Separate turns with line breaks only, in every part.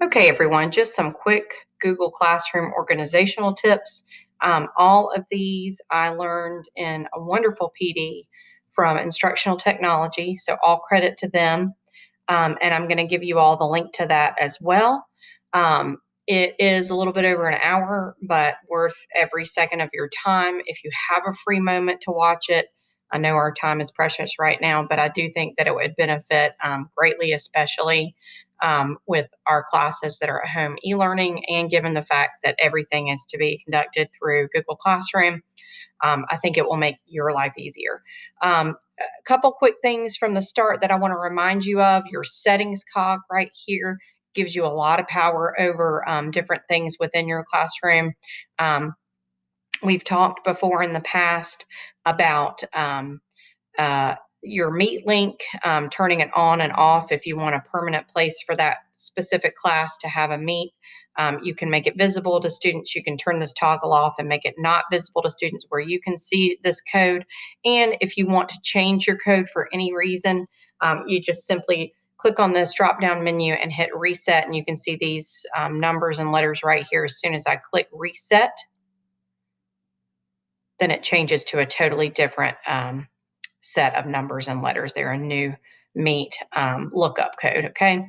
Okay, everyone, just some quick Google Classroom organizational tips. All of these I learned in a wonderful PD from Instructional Technology, so all credit to them. And I'm going to give you all the link to that as well. It is a little bit over an hour, but worth every second of your time. If you have a free moment to watch it, I know our time is precious right now, but I do think that it would benefit greatly, especially with our classes that are at home e-learning, and given the fact that everything is to be conducted through Google Classroom. I think it will make your life easier. A couple quick things from the start that I want to remind you of. Your settings cog right here gives you a lot of power over different things within your classroom. We've talked before in the past about uh, your Meet link, turning it on and off if you want a permanent place for that specific class to have a Meet. You can make it visible to students. You can turn this toggle off and make it not visible to students where you can see this code. And if you want to change your code for any reason, you just simply click on this drop-down menu and hit reset, and you can see these numbers and letters right here. As soon as I click reset, then it changes to a totally different set of numbers and letters. They're a new Meet lookup code, okay?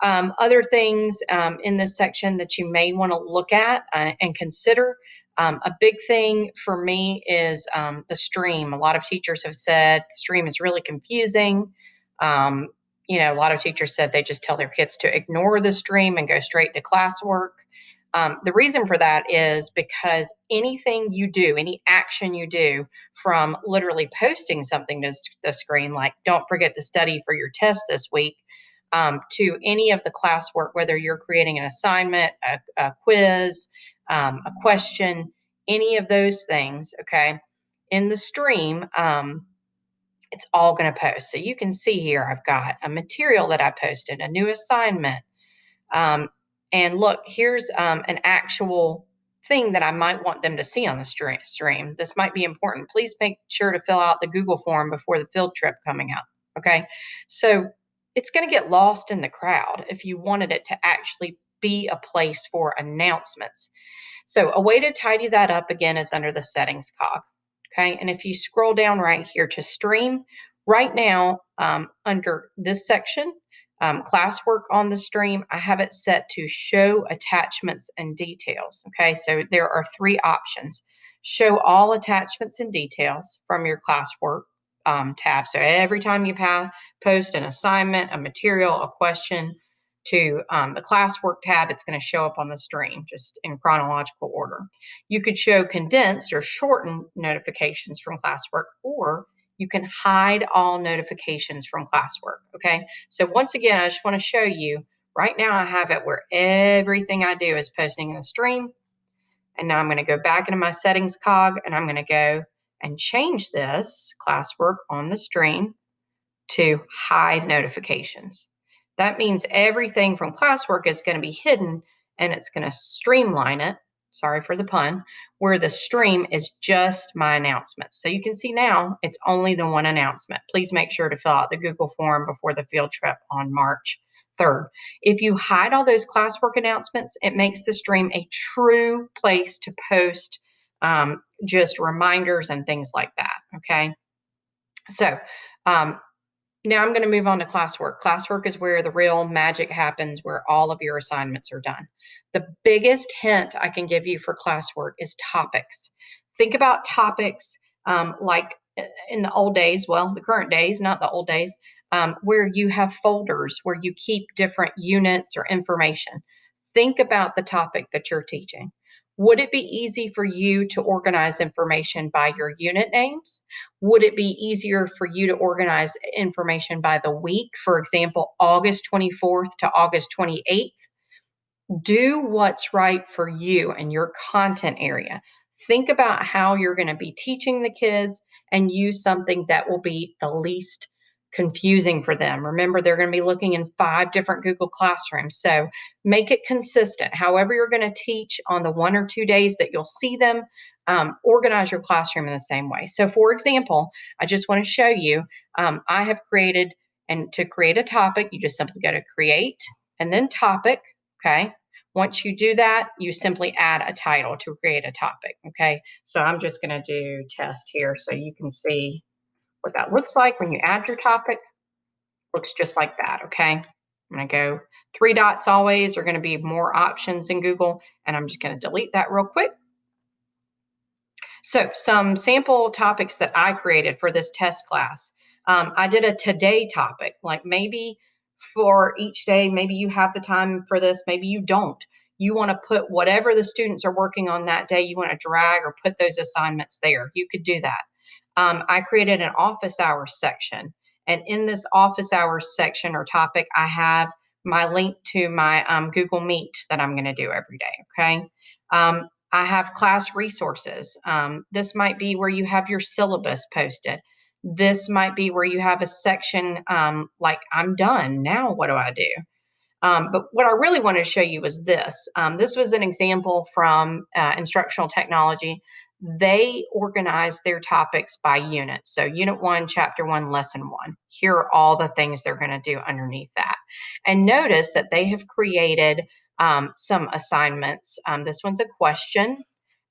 Other things in this section that you may want to look at and consider. A big thing for me is the stream. A lot of teachers have said the stream is really confusing. A lot of teachers said they just tell their kids to ignore the stream and go straight to classwork. The reason for that is because anything you do, any action you do, from literally posting something to the screen, like don't forget to study for your test this week, to any of the classwork, whether you're creating an assignment, a quiz, a question, any of those things, okay, in the stream, it's all going to post. So you can see here, I've got a material that I posted, a new assignment, um, and look, here's an actual thing that I might want them to see on the stream. This might be important. Please make sure to fill out the Google form before the field trip coming up. Okay. So it's going to get lost in the crowd if you wanted it to actually be a place for announcements. So a way to tidy that up again is under the settings cog. Okay. And if you scroll down right here to stream, right now under this section, classwork on the stream, I have it set to show attachments and details. Okay, so there are three options. Show all attachments and details from your classwork tab. So every time you post an assignment, a material, a question to the classwork tab, it's going to show up on the stream just in chronological order. You could show condensed or shortened notifications from classwork, or you can hide all notifications from classwork. Okay, so once again, I just want to show you right now I have it where everything I do is posting in the stream. And now I'm going to go back into my settings cog, and I'm going to go and change this classwork on the stream to hide notifications. That means everything from classwork is going to be hidden, and it's going to streamline it. Sorry for the pun, where the stream is just my announcements. So you can see now it's only the one announcement. Please make sure to fill out the Google form before the field trip on March 3rd. If you hide all those classwork announcements, it makes the stream a true place to post just reminders and things like that. Okay. So now I'm going to move on to classwork. Classwork is where the real magic happens, where all of your assignments are done. The biggest hint I can give you for classwork is topics. Think about topics like in the old days, well, the current days, not the old days, where you have folders where you keep different units or information. Think about the topic that you're teaching. Would it be easy for you to organize information by your unit names? Would it be easier for you to organize information by the week? For example, August 24th to August 28th. Do what's right for you and your content area. Think about how you're going to be teaching the kids and use something that will be the least confusing for them. Remember, they're going to be looking in 5 different Google Classrooms. So make it consistent. However, you're going to teach on the 1 or 2 days that you'll see them, organize your classroom in the same way. So for example, I just want to show you, I have created, and to create a topic, you just simply go to create and then topic. okay? Once you do that, you simply add a title to create a topic, okay? So I'm just gonna do test here so you can see what that looks like when you add your topic. Looks just like that, okay? I'm gonna go 3 dots always are gonna be more options in Google, and I'm just gonna delete that real quick. So some sample topics that I created for this test class. I did a today topic, like maybe for each day, maybe you have the time for this, maybe you don't. You want to put whatever the students are working on that day, you want to drag or put those assignments there. You could do that. I created an office hours section. And in this office hours section or topic, I have my link to my Google Meet that I'm going to do every day. Okay. I have class resources. This might be where you have your syllabus posted. This might be where you have a section like, I'm done. Now, what do I do? But what I really wanted to show you was this. This was an example from instructional technology. They organize their topics by units. So unit 1, chapter 1, lesson 1. Here are all the things they're going to do underneath that. And notice that they have created some assignments. This one's a question,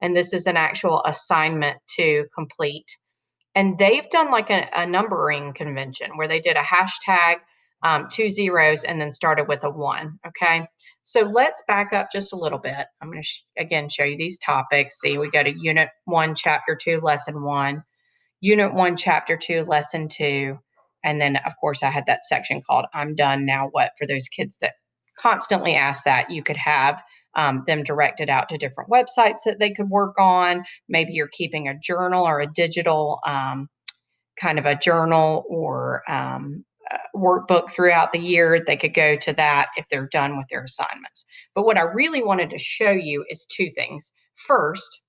and this is an actual assignment to complete. And they've done like a numbering convention where they did a hashtag, 2 zeros, and then started with a 1. Okay. So let's back up just a little bit. I'm going to again show you these topics. See, we go to unit 1, chapter 2, lesson 1, unit 1, chapter 2, lesson 2. And then, of course, I had that section called I'm Done, Now What? For those kids that constantly ask that. You could have them directed out to different websites that they could work on. Maybe you're keeping a journal or a digital kind of a journal or workbook throughout the year. They could go to that if they're done with their assignments. But what I really wanted to show you is 2 things. First,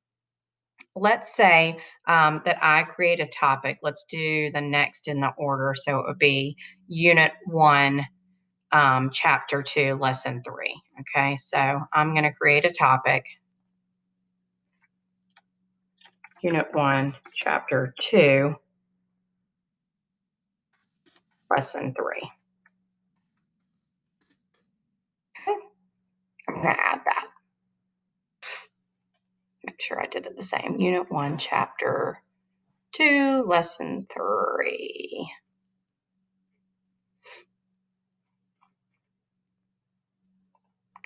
let's say that I create a topic. Let's do the next in the order. So it would be unit 1, chapter 2, lesson 3. Okay, so I'm going to create a topic. Unit 1, chapter 2, lesson 3. Okay, I'm going to add that. Make sure I did it the same. Unit 1, chapter 2, lesson 3.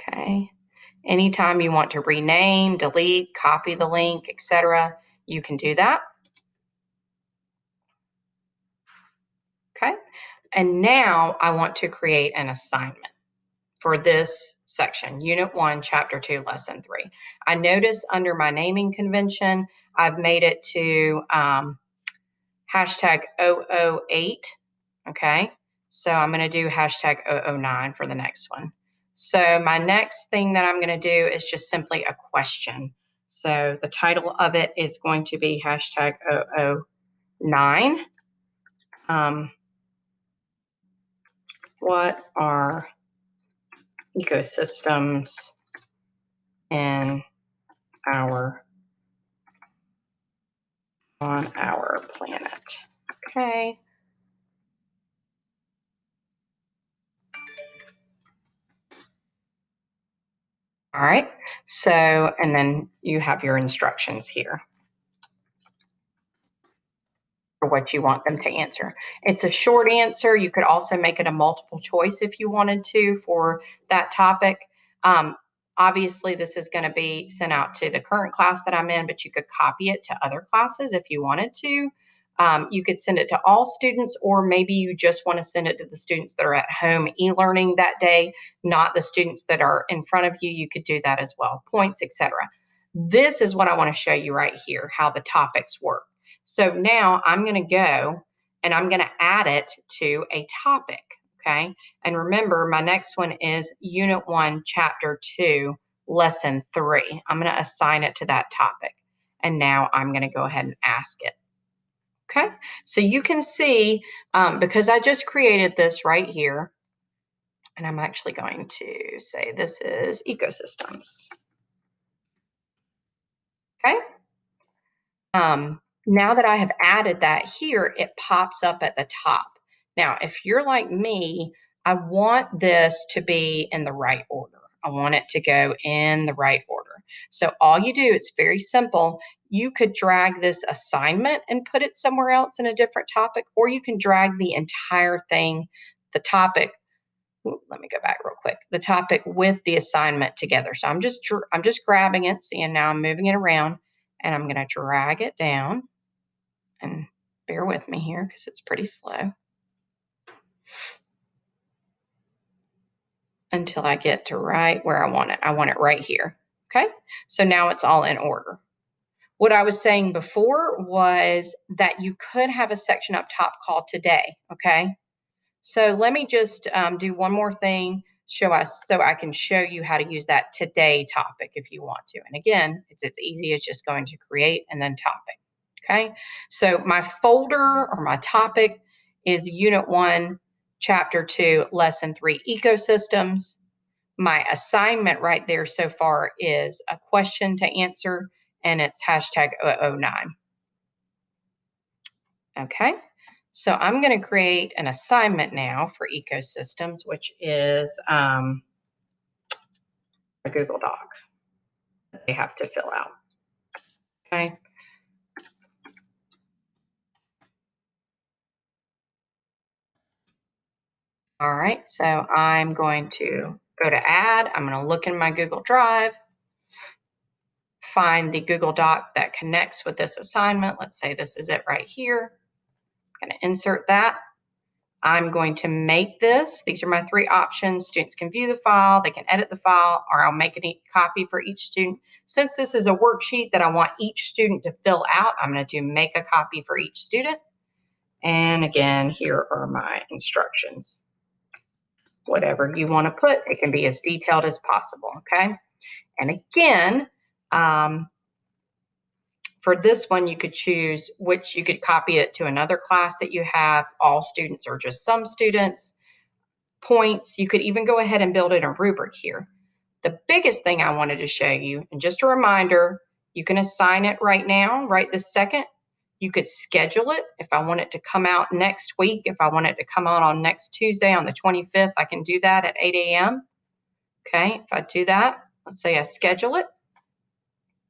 Okay. Anytime you want to rename, delete, copy the link, etc., you can do that. Okay. And now I want to create an assignment for this section, Unit 1, Chapter 2, Lesson 3. I notice under my naming convention, I've made it to hashtag 008. Okay. So I'm going to do hashtag 009 for the next one. So my next thing that I'm going to do is just simply a question. So the title of it is going to be hashtag 009. What are ecosystems in our on our planet? Okay. All right. So, and then you have your instructions here for what you want them to answer. It's a short answer. You could also make it a multiple choice if you wanted to for that topic. Um, Obviously, this is going to be sent out to the current class that I'm in, but you could copy it to other classes if you wanted to. You could send it to all students, or maybe you just want to send it to the students that are at home e-learning that day, not the students that are in front of you. You could do that as well, points, etc. This is what I want to show you right here, how the topics work. So now I'm going to go and I'm going to add it to a topic. Okay. And remember, my next one is Unit 1, Chapter 2, Lesson 3. I'm going to assign it to that topic. And now I'm going to go ahead and ask it. Okay. So you can see, because I just created this right here, and I'm actually going to say this is ecosystems. Okay. Now that I have added that here, it pops up at the top. Now, if you're like me, I want this to be in the right order. I want it to go in the right order. So all you do, it's very simple. You could drag this assignment and put it somewhere else in a different topic, or you can drag the entire thing, the topic. Let me go back real quick. The topic with the assignment together. So I'm just grabbing it. See, and now I'm moving it around, and I'm going to drag it down. And bear with me here because it's pretty slow until I get to right where I want it. I want it right here. Okay. So now it's all in order. What I was saying before was that you could have a section up top called today. Okay. So let me just do one more thing, show us so I can show you how to use that today topic if you want to. And again, it's as easy as just going to create and then topic. Okay. So my folder or my topic is Unit 1, Chapter 2, Lesson 3, Ecosystems. My assignment right there so far is a question to answer, and it's hashtag 009. Okay, so I'm going to create an assignment now for ecosystems, which is a Google Doc that they have to fill out. Okay. All right, so I'm going to go to add. I'm going to look in my Google Drive, find the Google Doc that connects with this assignment. Let's say this is it right here. I'm going to insert that. I'm going to make this. These are my three options. Students can view the file, they can edit the file, or I'll make a copy for each student. Since this is a worksheet that I want each student to fill out, I'm going to do make a copy for each student. And again, here are my instructions. Whatever you want to put, it can be as detailed as possible, okay? And again, for this one, you could choose which you could copy it to another class that you have, all students or just some students. Points. You could even go ahead and build in a rubric here. The biggest thing I wanted to show you, and just a reminder, you can assign it right now, right this second. You could schedule it. If I want it to come out next week, if I want it to come out on next Tuesday on the 25th, I can do that at 8 a.m. Okay, if I do that, let's say I schedule it.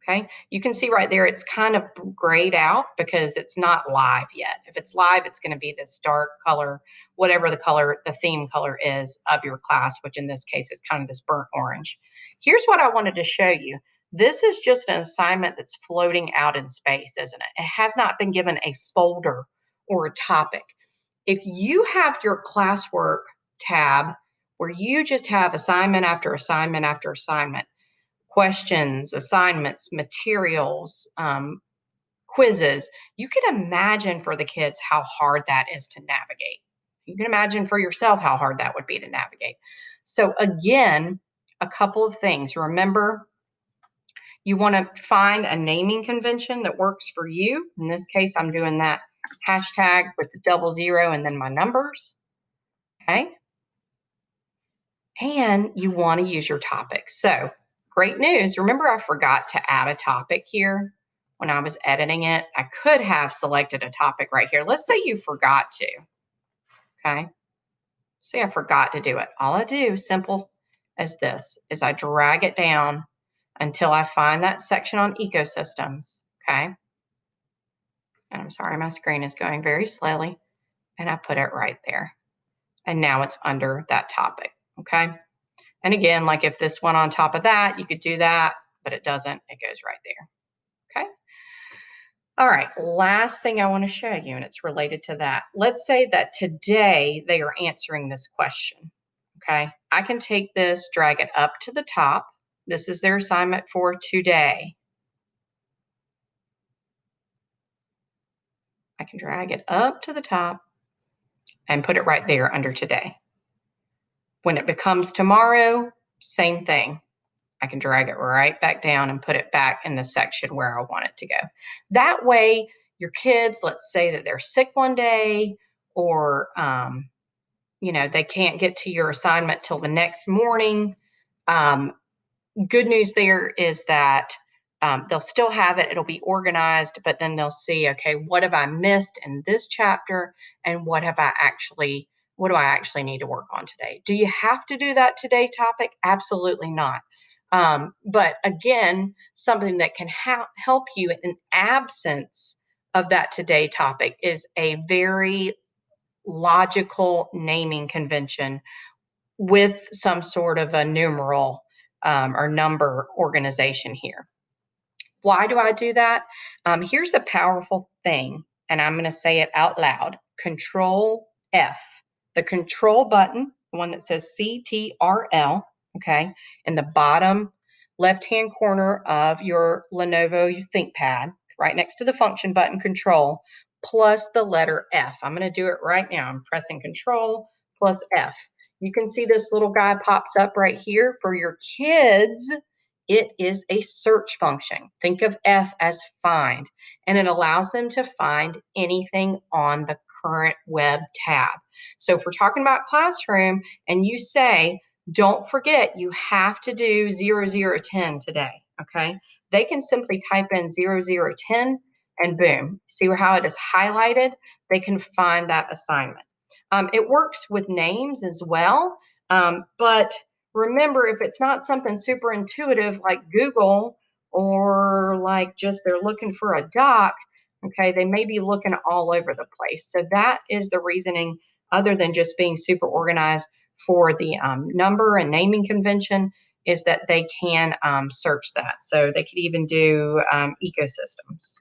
Okay, you can see right there, it's kind of grayed out because it's not live yet. If it's live, it's going to be this dark color, whatever the theme color is of your class, which in this case is kind of this burnt orange. Here's what I wanted to show you. This is just an assignment that's floating out in space, isn't it? It has not been given a folder or a topic. If you have your classwork tab where you just have assignment after assignment after assignment, questions, assignments, materials, quizzes, you can imagine for the kids how hard that is to navigate. You can imagine for yourself how hard that would be to navigate. So again, a couple of things. Remember, you want to find a naming convention that works for you. In this case, I'm doing that hashtag with the 00 and then my numbers. Okay. And you want to use your topics. So great news. Remember, I forgot to add a topic here when I was editing it. I could have selected a topic right here. Let's say you forgot to. Okay. Say I forgot to do it. All I do, simple as this, is I drag it down until I find that section on ecosystems. Okay. And I'm sorry, my screen is going very slowly. And I put it right there. And now it's under that topic. Okay. And again, like if this went on top of that, you could do that, but it doesn't. It goes right there. Okay. All right. Last thing I want to show you, and it's related to that. Let's say that today they are answering this question. Okay. I can take this, drag it up to the top. This is their assignment for today. I can drag it up to the top and put it right there under today. When it becomes tomorrow, same thing. I can drag it right back down and put it back in the section where I want it to go. That way, your kids, let's say that they're sick one day or, they can't get to your assignment till the next morning. Good news there is that they'll still have it. It'll be organized, but then they'll see, okay, what have I missed in this chapter and what have I actually what do I actually need to work on today? Do you have to do that today topic? Absolutely not. But again, something that can help you in absence of that today topic is a very logical naming convention with some sort of a numeral or number organization here. Why do I do that? Here's a powerful thing, and I'm going to say it out loud. Control F, the control button, the one that says CTRL, okay, in the bottom left-hand corner of your Lenovo ThinkPad, right next to the function button, control, plus the letter F. I'm going to do it right now. I'm pressing control plus F. You can see this little guy pops up right here for your kids. It is a search function. Think of F as find, and it allows them to find anything on the current web tab. So if we're talking about classroom and you say, don't forget, you have to do 0010 today, okay? They can simply type in 0010 and boom, see how it is highlighted? They can find that assignment. It works with names as well, but remember, if it's not something super intuitive like Google or like just they're looking for a doc, okay, they may be looking all over the place. So that is the reasoning, other than just being super organized for the number and naming convention, is that they can search that. So they could even do ecosystems.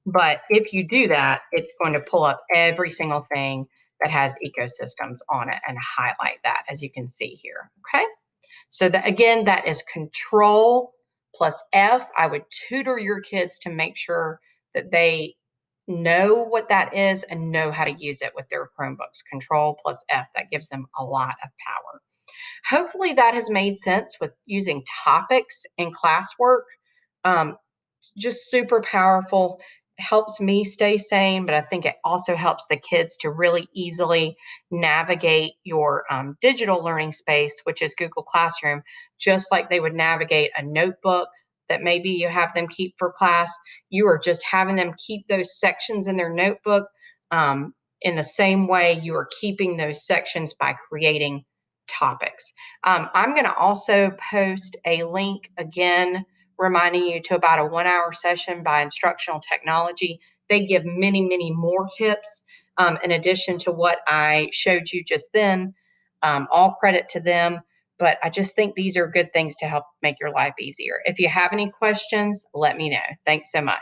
But if you do that, it's going to pull up every single thing that has ecosystems on it and highlight that, as you can see here, okay? So that, again, that is control plus F. I would tutor your kids to make sure that they know what that is and know how to use it with their Chromebooks. Control plus F, that gives them a lot of power. Hopefully that has made sense with using topics in classwork. Um, just super powerful, helps me stay sane, but I think it also helps the kids to really easily navigate your digital learning space, which is Google Classroom, just like they would navigate a notebook that maybe you have them keep for class. You are just having them keep those sections in their notebook in the same way you are keeping those sections by creating topics. I'm going to also post a link again reminding you to about a 1 hour session by Instructional Technology. They give many, many more tips in addition to what I showed you just then. All credit to them, but I just think these are good things to help make your life easier. If you have any questions, let me know. Thanks so much.